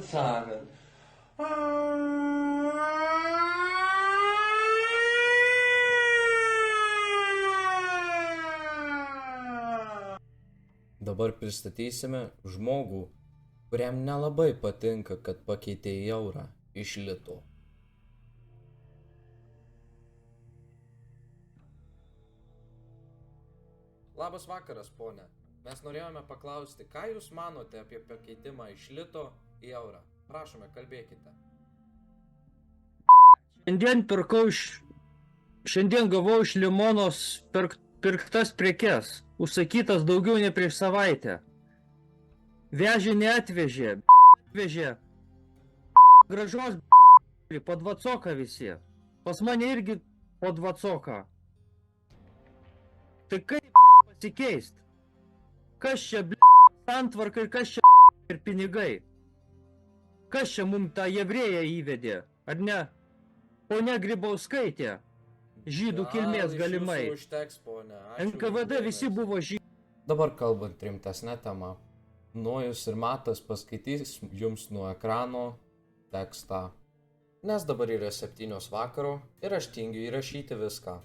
samen. Dabar pristatysime žmogų, kuriam nelabai patinka, kad pakeitė į eurą iš lito. Labas vakaras, ponė. Mes norėjome paklausti, ką jūs manote apie pakeitimą iš lito į eurą. Prašome, kalbėkite. Šiandien gavau iš Limonos pirktas prekes, užsakytas daugiau nei prieš savaitę. Vežė neatvežė, atvežė. Gražos po 20 visi. Pas mane irgi po 20. Tai kaip pasikeist? Kas čia santvarka ir kas čia ir pinigai? Kas čia mum tą jevrėją įvedė? Ar ne? Ponia Grybauskaitė, žydų kilmės galimai. Užteks, ponė. NKVD visi buvo žydų. Dabar kalbant rimtesnė tema. Nojus ir Matas paskaitys jums nuo ekrano tekstą. Nes dabar yra 7 vakaro ir aš tingiu įrašyti viską.